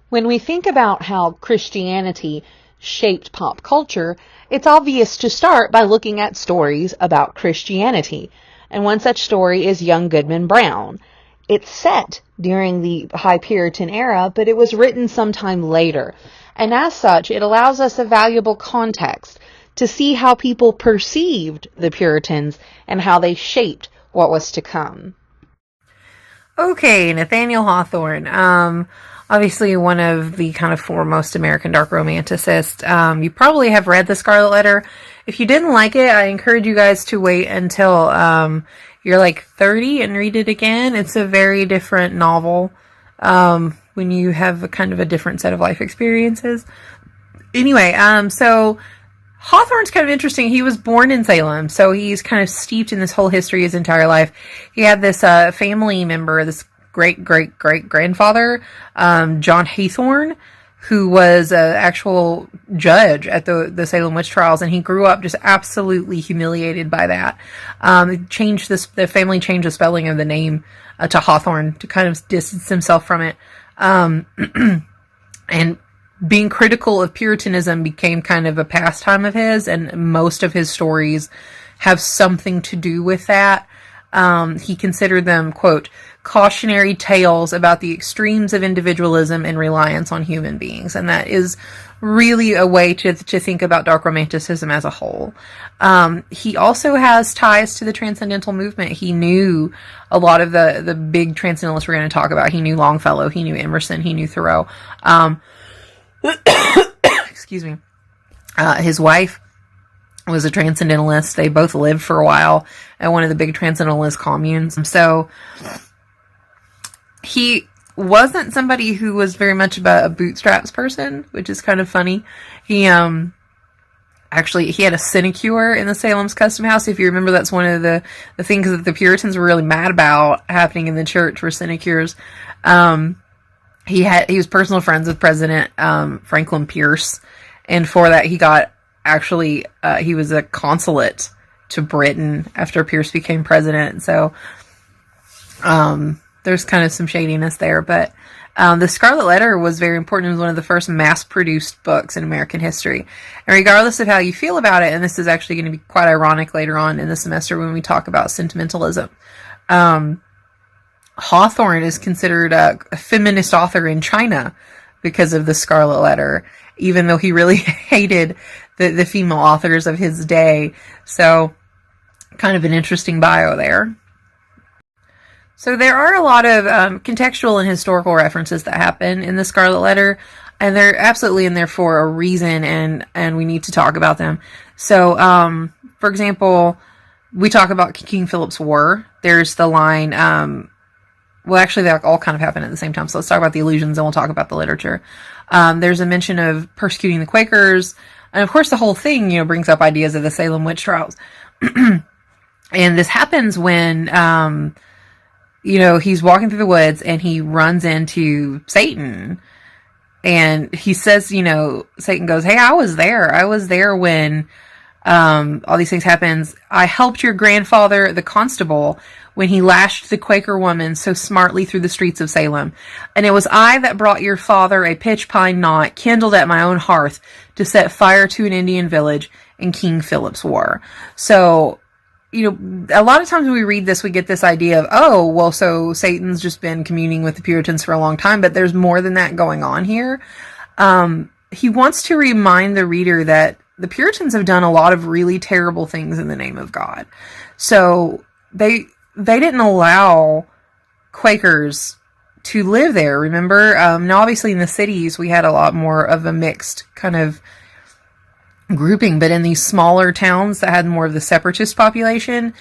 When we think about how Christianity shaped pop culture, it's obvious to start by looking at stories about Christianity. And one such story is young Goodman Brown. It's set during the High Puritan era, but it was written sometime later. And as such, it allows us a valuable context to see how people perceived the Puritans and how they shaped what was to come. Okay, Nathaniel Hawthorne. Obviously one of the kind of foremost American dark romanticists. You probably have read The Scarlet Letter. If you didn't like it, I encourage you guys to wait until you're like 30 and read it again. It's a very different novel when you have a kind of a different set of life experiences. Anyway, so Hawthorne's kind of interesting. He was born in Salem, so he's kind of steeped in this whole history his entire life. He had this family member, this great-great-great-grandfather, John Hawthorne, who was an actual judge at the Salem witch trials, and he grew up just absolutely humiliated by that. The family changed the spelling of the name to Hawthorne to kind of distance himself from it. And being critical of Puritanism became kind of a pastime of his, and most of his stories have something to do with that. He considered them, quote, cautionary tales about the extremes of individualism and reliance on human beings. And that is really a way to think about Dark Romanticism as a whole. He also has ties to the Transcendental movement. He knew a lot of the big Transcendentalists we're going to talk about. He knew Longfellow, he knew Emerson, he knew Thoreau. Excuse me. His wife was a Transcendentalist. They both lived for a while at one of the big Transcendentalist communes. So he wasn't somebody who was very much about a bootstraps person, which is kind of funny. He actually he had a sinecure in the Salem's Custom House. If you remember, that's one of the things that the Puritans were really mad about happening in the church were sinecures. He was personal friends with President Franklin Pierce, and for that he got he was a consulate to Britain after Pierce became president. So there's kind of some shadiness there, but the Scarlet Letter was very important. It was one of the first mass-produced books in American history. And regardless of how you feel about it, and this is actually going to be quite ironic later on in the semester when we talk about sentimentalism, Hawthorne is considered a feminist author in China because of the Scarlet Letter, even though he really hated the female authors of his day. So kind of an interesting bio there. So there are a lot of contextual and historical references that happen in the Scarlet Letter, and they're absolutely in there for a reason, and we need to talk about them. So, for example, we talk about King Philip's War. There's the line, well, actually, they all kind of happen at the same time. So let's talk about the allusions, and we'll talk about the literature. There's a mention of persecuting the Quakers, and of course, the whole thing, brings up ideas of the Salem witch trials. And this happens when, he's walking through the woods and he runs into Satan, and he says, Satan goes, "Hey, I was there. I was there when all these things happened. I helped your grandfather, the constable, when he lashed the Quaker woman so smartly through the streets of Salem. And it was I that brought your father a pitch pine knot kindled at my own hearth to set fire to an Indian village in King Philip's War." So, a lot of times when we read this, we get this idea of, so Satan's just been communing with the Puritans for a long time, but there's more than that going on here. He wants to remind the reader that the Puritans have done a lot of really terrible things in the name of God. So they didn't allow Quakers to live there, remember? Now, obviously, in the cities, we had a lot more of a mixed kind of grouping, but in these smaller towns that had more of the separatist population,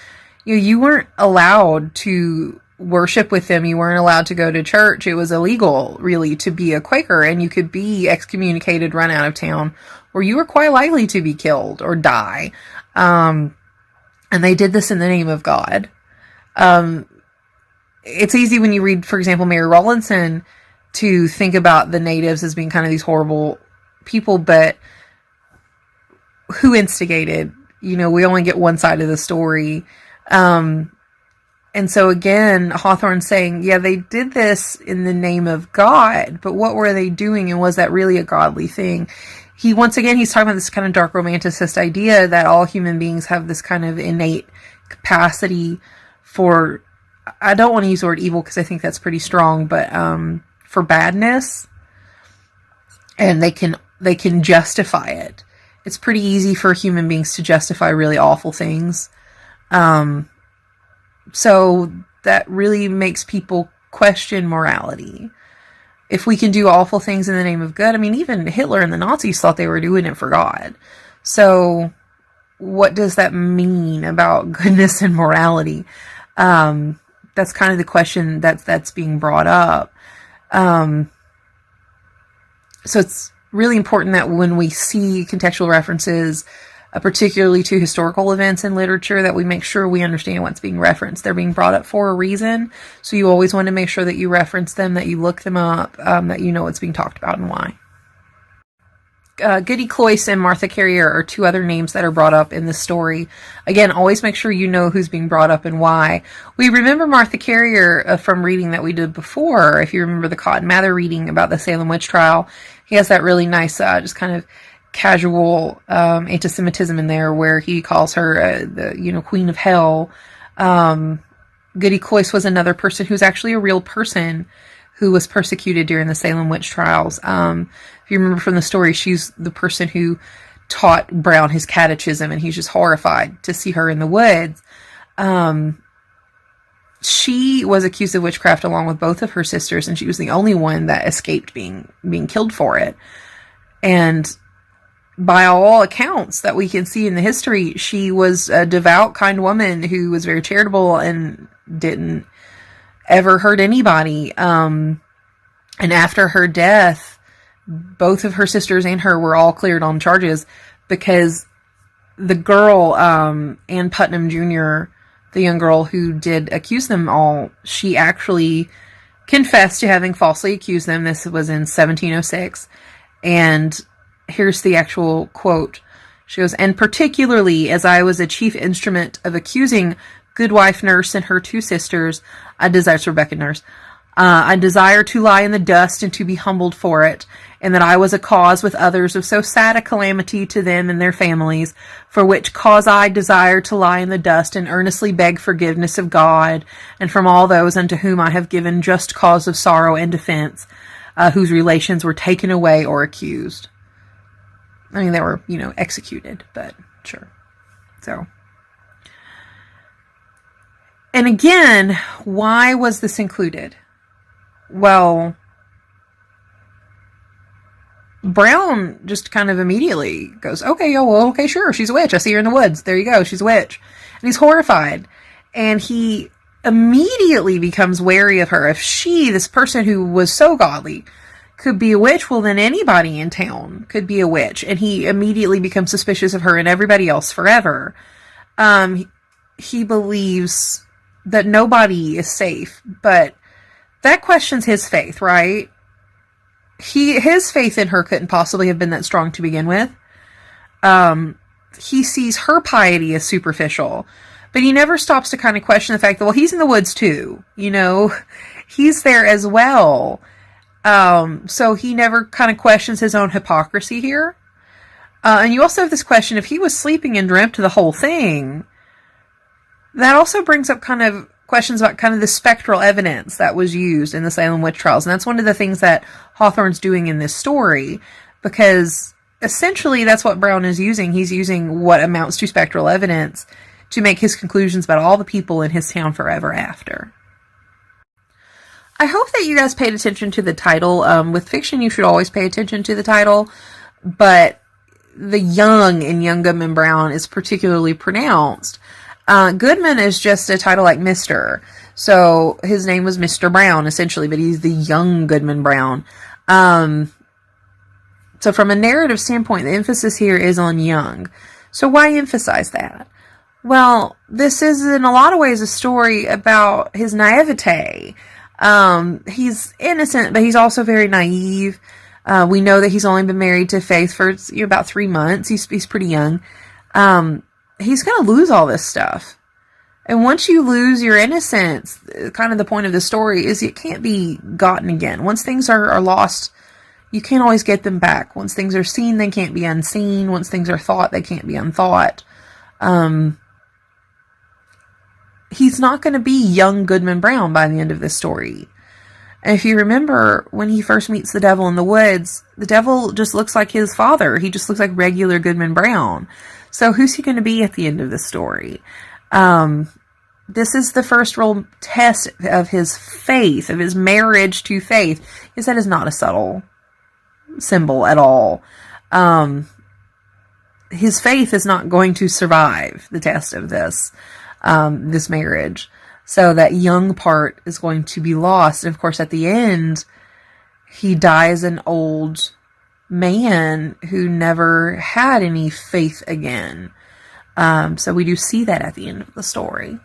you weren't allowed to worship with them. You weren't allowed to go to church. It was illegal, really, to be a Quaker, and you could be excommunicated, run out of town, or you were quite likely to be killed or die. And they did this in the name of God. It's easy when you read, for example, Mary Rowlandson, to think about the natives as being kind of these horrible people, but who instigated? We only get one side of the story. And And so again, Hawthorne's saying, yeah, they did this in the name of God, but what were they doing, and was that really a godly thing? He's talking about this kind of dark romanticist idea that all human beings have this kind of innate capacity for, I don't want to use the word evil because I think that's pretty strong, but for badness, and they can justify it. It's pretty easy for human beings to justify really awful things. So that really makes people question morality. If we can do awful things in the name of good, I mean, even Hitler and the Nazis thought they were doing it for God. So what does that mean about goodness and morality? That's kind of the question that's being brought up. So it's really important that when we see contextual references, particularly to historical events in literature, that we make sure we understand what's being referenced. They're being brought up for a reason, so you always want to make sure that you reference them, that you look them up, that you know what's being talked about and why. Goody Cloyce and Martha Carrier are two other names that are brought up in this story. Again, always make sure you know who's being brought up and why. We remember Martha Carrier from reading that we did before. If you remember the Cotton Mather reading about the Salem witch trial, he has that really nice, just kind of casual anti-Semitism in there, where he calls her the Queen of Hell. Goody Cloyce was another person who's actually a real person who was persecuted during the Salem witch trials. If you remember from the story, she's the person who taught Brown his catechism, and he's just horrified to see her in the woods. She was accused of witchcraft along with both of her sisters, and she was the only one that escaped being killed for it. And by all accounts that we can see in the history, she was a devout, kind woman who was very charitable and didn't ever hurt anybody. And after her death, both of her sisters and her were all cleared on charges, because the girl, Ann Putnam Jr., the young girl who did accuse them all, she actually confessed to having falsely accused them. This was in 1706. And here's the actual quote. She goes, "And particularly as I was a chief instrument of accusing Goodwife Nurse and her two sisters," it's Rebecca Nurse, "I desire to lie in the dust and to be humbled for it, and that I was a cause with others of so sad a calamity to them and their families, for which cause I desire to lie in the dust and earnestly beg forgiveness of God, and from all those unto whom I have given just cause of sorrow and defense, whose relations were taken away or accused." I mean, they were, executed, but sure. So, and again, why was this included? Well, Brown just kind of immediately goes, okay, sure, she's a witch. I see her in the woods. There you go, she's a witch. And he's horrified. And he immediately becomes wary of her. If she, this person who was so godly, could be a witch, well, then anybody in town could be a witch. And he immediately becomes suspicious of her and everybody else forever. He believes that nobody is safe, but that questions his faith, right? His faith in her couldn't possibly have been that strong to begin with. He sees her piety as superficial, but he never stops to kind of question the fact that, well, he's in the woods too, he's there as well. So he never kind of questions his own hypocrisy here. And you also have this question, if he was sleeping and dreamt the whole thing, that also brings up kind of questions about kind of the spectral evidence that was used in the Salem witch trials. And that's one of the things that Hawthorne's doing in this story, because essentially that's what Brown is using. He's using what amounts to spectral evidence to make his conclusions about all the people in his town forever after. I hope that you guys paid attention to the title. With fiction, you should always pay attention to the title, but the young in Young Goodman Brown is particularly pronounced. Goodman is just a title like Mr. So his name was Mr. Brown, essentially, but he's the young Goodman Brown. So from a narrative standpoint, the emphasis here is on young. So why emphasize that? Well, this is in a lot of ways a story about his naivete. He's innocent, but he's also very naive. We know that he's only been married to Faith for about 3 months. He's pretty young. He's going to lose all this stuff. And once you lose your innocence, kind of the point of the story is it can't be gotten again. Once things are lost, you can't always get them back. Once things are seen, they can't be unseen. Once things are thought, they can't be unthought. He's not going to be young Goodman Brown by the end of this story. And if you remember, when he first meets the devil in the woods, the devil just looks like his father. He just looks like regular Goodman Brown. So who's he going to be at the end of the story? This is the first real test of his faith, of his marriage to faith. Because that is not a subtle symbol at all. His faith is not going to survive the test of this marriage. So that young part is going to be lost. And of course, at the end, he dies an old man who never had any faith again. So we do see that at the end of the story.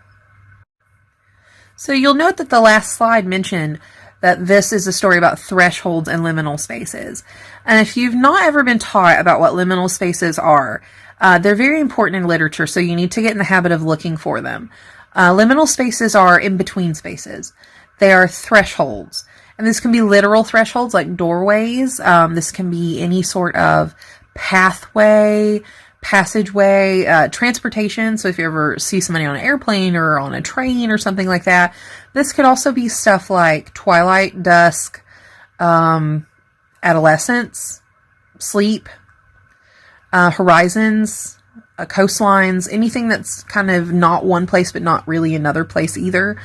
So you'll note that the last slide mentioned that this is a story about thresholds and liminal spaces. And if you've not ever been taught about what liminal spaces are, they're very important in literature, so you need to get in the habit of looking for them. Liminal spaces are in-between spaces. They are thresholds. And this can be literal thresholds like doorways. This can be any sort of pathway, passageway, transportation. So if you ever see somebody on an airplane or on a train or something like that, this could also be stuff like twilight, dusk, adolescence, sleep, horizons, coastlines, anything that's kind of not one place but not really another place either.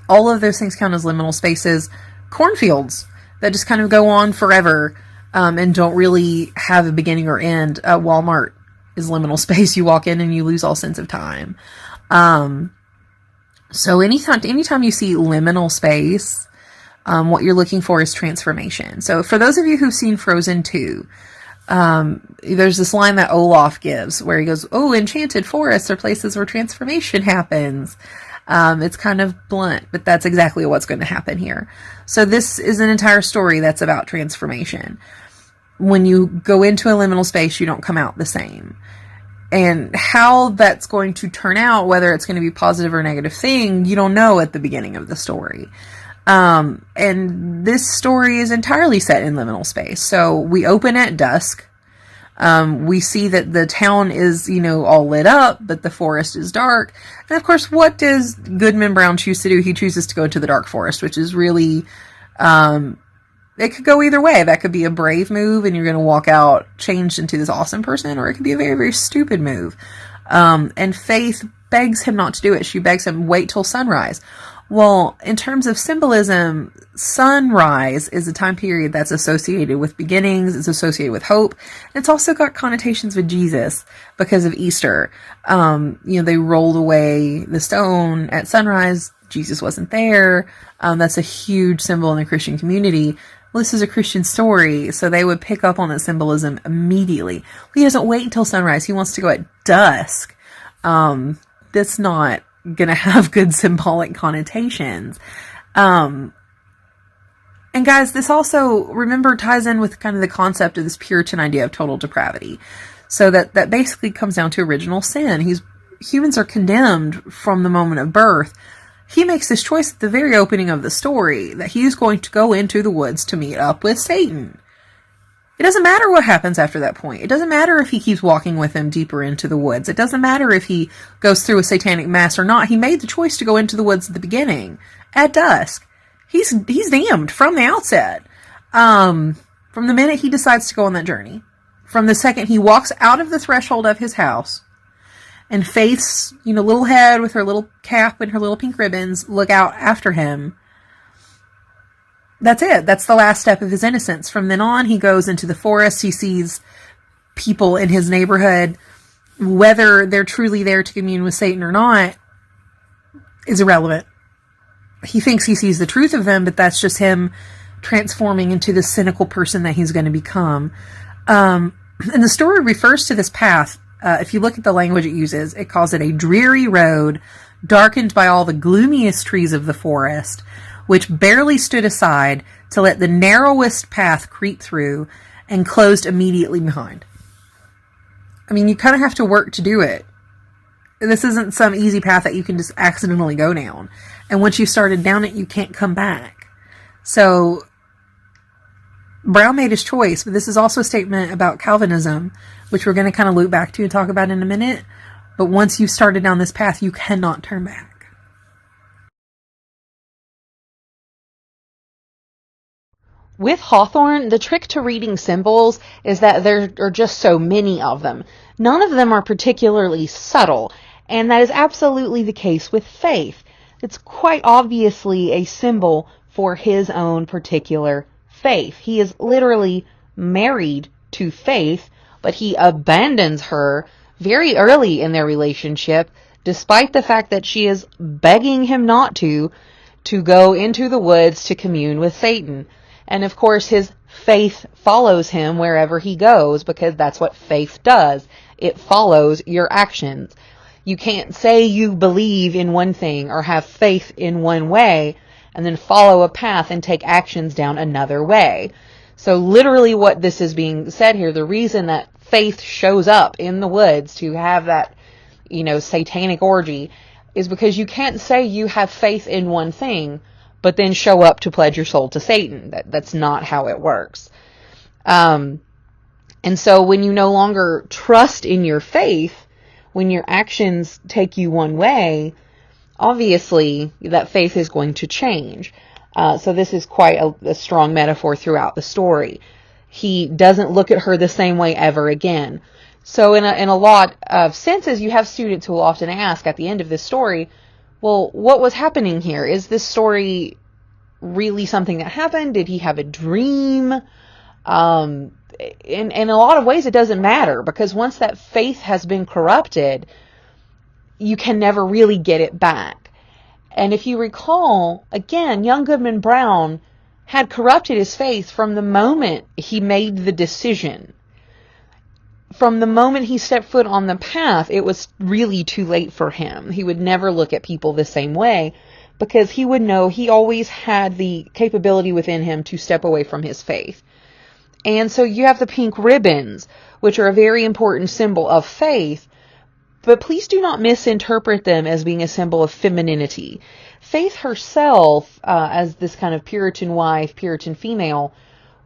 All of those things count as liminal spaces. Cornfields that just kind of go on forever and don't really have a beginning or end. Walmart is liminal space. You walk in and you lose all sense of time. So anytime you see liminal space, what you're looking for is transformation. So for those of you who've seen Frozen 2, there's this line that Olaf gives where he goes, "Oh, enchanted forests are places where transformation happens." It's kind of blunt, but that's exactly what's going to happen here. So this is an entire story that's about transformation. When you go into a liminal space, you don't come out the same. And how that's going to turn out, whether it's going to be a positive or negative thing, you don't know at the beginning of the story. And this story is entirely set in liminal space. So we open at dusk. We see that the town is, all lit up, but the forest is dark. And of course, what does Goodman Brown choose to do? He chooses to go to the dark forest, which is really, it could go either way. That could be a brave move and you're going to walk out changed into this awesome person, or it could be a very, very stupid move. And Faith begs him not to do it. She begs him, wait till sunrise. Well, in terms of symbolism, sunrise is a time period that's associated with beginnings, it's associated with hope, and it's also got connotations with Jesus because of Easter. They rolled away the stone at sunrise, Jesus wasn't there. That's a huge symbol in the Christian community. Well, this is a Christian story, so they would pick up on that symbolism immediately. He doesn't wait until sunrise, he wants to go at dusk. That's not going to have good symbolic connotations. And guys, this also, remember, ties in with kind of the concept of this Puritan idea of total depravity. So that basically comes down to original sin. Humans are condemned from the moment of birth. He makes this choice at the very opening of the story that he's going to go into the woods to meet up with Satan. It doesn't matter what happens after that point. It doesn't matter if he keeps walking with him deeper into the woods. It doesn't matter if he goes through a satanic mass or not. He made the choice to go into the woods at the beginning, at dusk. He's damned from the outset. From the minute he decides to go on that journey. From the second he walks out of the threshold of his house, and Faith's, little head with her little cap and her little pink ribbons look out after him. That's it. That's the last step of his innocence. From then on, he goes into the forest. He sees people in his neighborhood. Whether they're truly there to commune with Satan or not is irrelevant. He thinks he sees the truth of them, but that's just him transforming into the cynical person that he's going to become. And the story refers to this path. If you look at the language it uses, it calls it a dreary road, darkened by all the gloomiest trees of the forest, which barely stood aside to let the narrowest path creep through and closed immediately behind. I mean, you kind of have to work to do it. This isn't some easy path that you can just accidentally go down. And once you started down it, you can't come back. So Brown made his choice, but this is also a statement about Calvinism, which we're going to kind of loop back to and talk about in a minute. But once you've started down this path, you cannot turn back. With Hawthorne, the trick to reading symbols is that there are just so many of them. None of them are particularly subtle, and that is absolutely the case with faith. It's quite obviously a symbol for his own particular faith. He is literally married to Faith, but he abandons her very early in their relationship, despite the fact that she is begging him not to go into the woods to commune with Satan. And of course, his faith follows him wherever he goes, because that's what faith does. It follows your actions. You can't say you believe in one thing or have faith in one way and then follow a path and take actions down another way. So literally what this is being said here, the reason that Faith shows up in the woods to have that, satanic orgy, is because you can't say you have faith in one thing but then show up to pledge your soul to Satan. That's not how it works. And so when you no longer trust in your faith, when your actions take you one way, obviously that faith is going to change. So this is quite a strong metaphor throughout the story. He doesn't look at her the same way ever again. So in a lot of senses, you have students who will often ask at the end of this story, well, what was happening here? Is this story really something that happened? Did he have a dream? In a lot of ways, it doesn't matter, because once that faith has been corrupted, you can never really get it back. And if you recall, again, young Goodman Brown had corrupted his faith from the moment he made the decision. From the moment he stepped foot on the path, it was really too late for him. He would never look at people the same way, because he would know he always had the capability within him to step away from his faith. And so you have the pink ribbons, which are a very important symbol of faith, but please do not misinterpret them as being a symbol of femininity. Faith herself, as this kind of Puritan wife, Puritan female,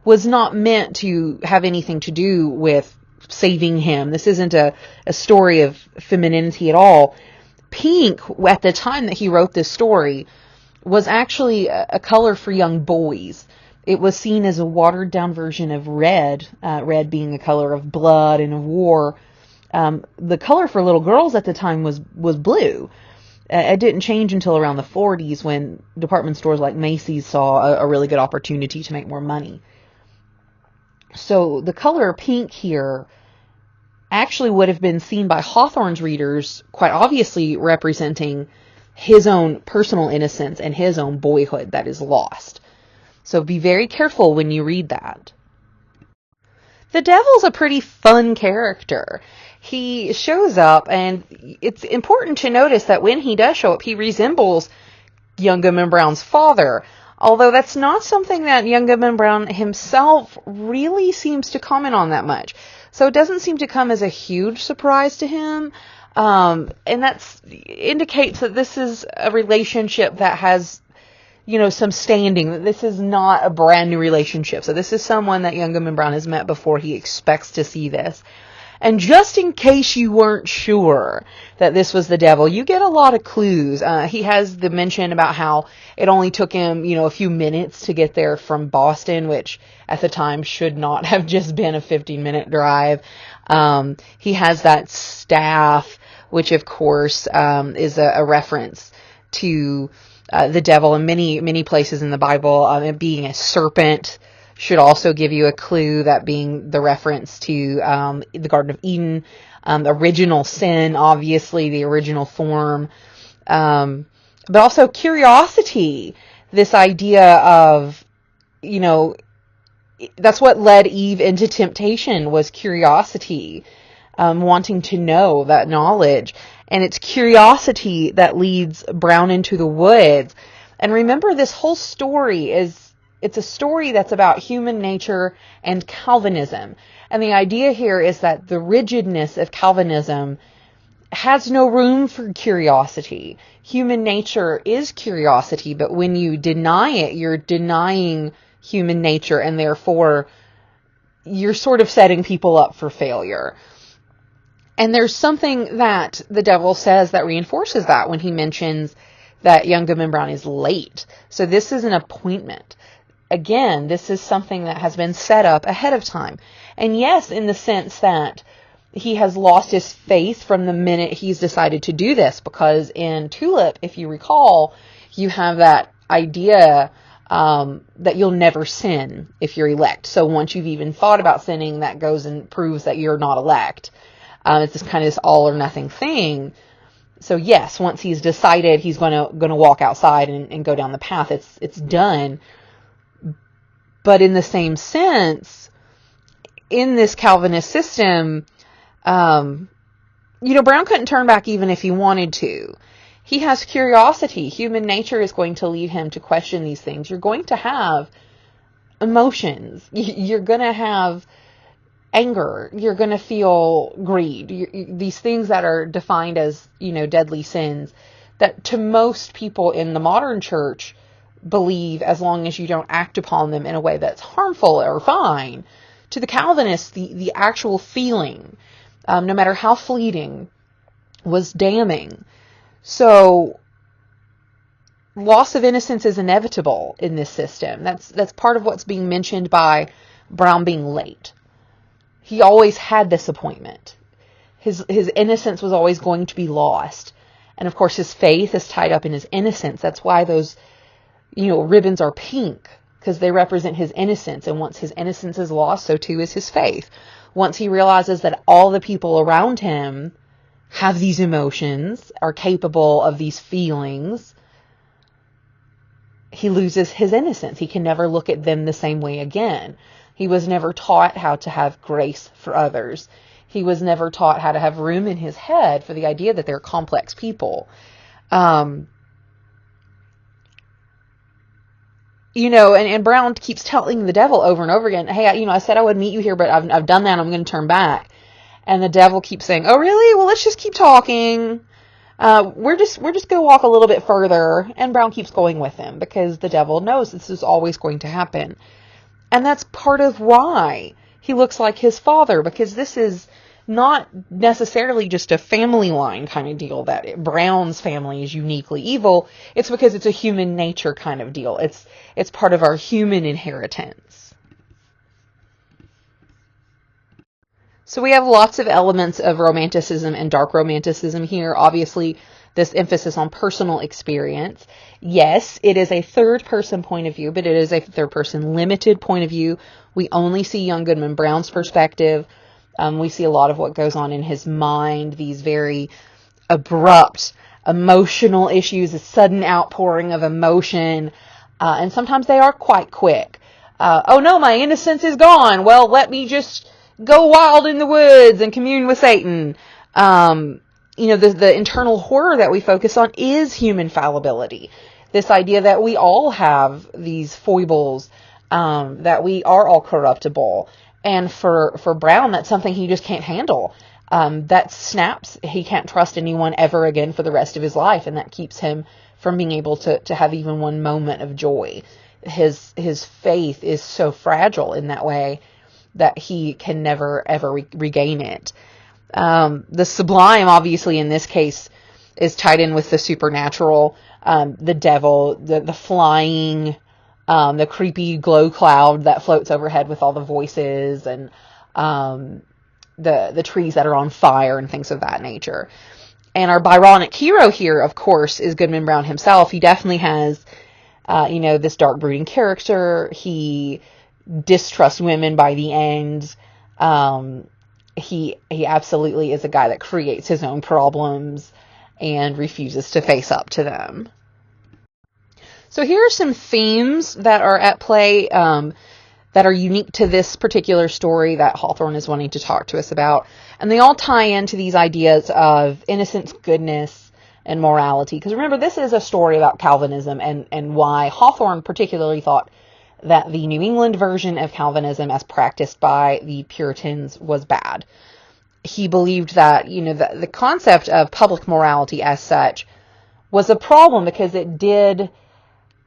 was not meant to have anything to do with saving him. This isn't a story of femininity at all. Pink, at the time that he wrote this story, was actually a color for young boys. It was seen as a watered down version of red, red being a color of blood and of war. The color for little girls at the time was blue. It didn't change until around the 40s, when department stores like Macy's saw a really good opportunity to make more money. So the color pink here actually would have been seen by Hawthorne's readers quite obviously representing his own personal innocence and his own boyhood that is lost. So be very careful when you read that. The devil's a pretty fun character. He shows up, and it's important to notice that when he does show up, he resembles young Goodman Brown's father. Although that's not something that young Goodman Brown himself really seems to comment on that much. So it doesn't seem to come as a huge surprise to him. And that indicates that this is a relationship that has, some standing. That this is not a brand new relationship. So this is someone that young Goodman Brown has met before. He expects to see this. And just in case you weren't sure that this was the devil, you get a lot of clues. He has the mention about how it only took him, a few minutes to get there from Boston, which at the time should not have just been a 15-minute drive. He has that staff, which of course is a reference to the devil in many places in the Bible. It being a serpent should also give you a clue, that being the reference to the Garden of Eden, the original sin, obviously, the original form, but also curiosity, this idea of, that's what led Eve into temptation, was curiosity, wanting to know that knowledge, and it's curiosity that leads Brown into the woods. And remember, this whole story it's a story that's about human nature and Calvinism. And the idea here is that the rigidness of Calvinism has no room for curiosity. Human nature is curiosity, but when you deny it, you're denying human nature, and therefore you're sort of setting people up for failure. And there's something that the devil says that reinforces that when he mentions that young Goodman Brown is late. So this is an appointment. Again, this is something that has been set up ahead of time. And yes, in the sense that he has lost his faith from the minute he's decided to do this, because in Tulip, if you recall, you have that idea that you'll never sin if you're elect. So once you've even thought about sinning, that goes and proves that you're not elect. It's this kind of this all or nothing thing. So yes, once he's decided he's gonna walk outside and go down the path, it's done. But in the same sense, in this Calvinist system, Brown couldn't turn back even if he wanted to. He has curiosity. Human nature is going to lead him to question these things. You're going to have emotions. You're going to have anger. You're going to feel greed. These things that are defined as, deadly sins that to most people in the modern church believe, as long as you don't act upon them in a way that's harmful or fine. To the Calvinists, the actual feeling, no matter how fleeting, was damning. So loss of innocence is inevitable in this system. That's part of what's being mentioned by Brown being late. He always had this appointment. His innocence was always going to be lost. And of course his faith is tied up in his innocence. That's why those, ribbons are pink, because they represent his innocence. And once his innocence is lost, so too is his faith. Once he realizes that all the people around him have these emotions, are capable of these feelings, he loses his innocence. He can never look at them the same way again. He was never taught how to have grace for others. He was never taught how to have room in his head for the idea that they're complex people. And Brown keeps telling the devil over and over again, hey, I said I would meet you here, but I've done that. I'm going to turn back. And the devil keeps saying, oh, really? Well, let's just keep talking. We're just going to walk a little bit further. And Brown keeps going with him because the devil knows this is always going to happen. And that's part of why he looks like his father, because this is not necessarily just a family line kind of deal that Brown's family is uniquely evil. It's because it's a human nature kind of deal. It's part of our human inheritance. So we have lots of elements of Romanticism and Dark Romanticism here. Obviously, this emphasis on personal experience. Yes, it is a third-person point of view, but it is a third-person limited point of view. We only see young Goodman Brown's perspective. We see a lot of what goes on in his mind, these very abrupt emotional issues, a sudden outpouring of emotion, and sometimes they are quite quick. Oh no, my innocence is gone. Well, let me just go wild in the woods and commune with Satan. The internal horror that we focus on is human fallibility. This idea that we all have these foibles, that we are all corruptible. And for Brown, that's something he just can't handle. That snaps. He can't trust anyone ever again for the rest of his life. And that keeps him from being able to have even one moment of joy. His faith is so fragile in that way that he can never, ever regain it. The sublime, obviously, in this case, is tied in with the supernatural, the devil, the flying, the creepy glow cloud that floats overhead with all the voices, and the trees that are on fire and things of that nature. And our Byronic hero here, of course, is Goodman Brown himself. He definitely has, this dark brooding character. He distrusts women by the end. He absolutely is a guy that creates his own problems and refuses to face up to them. So here are some themes that are at play, that are unique to this particular story that Hawthorne is wanting to talk to us about. And they all tie into these ideas of innocence, goodness, and morality. Because remember, this is a story about Calvinism and why Hawthorne particularly thought that the New England version of Calvinism as practiced by the Puritans was bad. he believed that, the concept of public morality as such was a problem because it did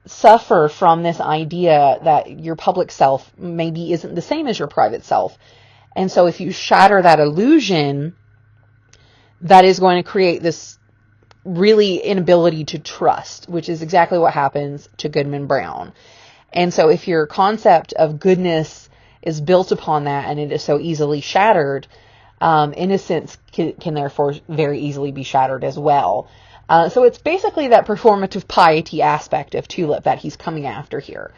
suffer from this idea that your public self maybe isn't the same as your private self. And so if you shatter that illusion, that is going to create this really inability to trust, which is exactly what happens to Goodman Brown. And so if your concept of goodness is built upon that and it is so easily shattered, innocence can therefore very easily be shattered as well. So it's basically that performative piety aspect of Tulip that he's coming after here.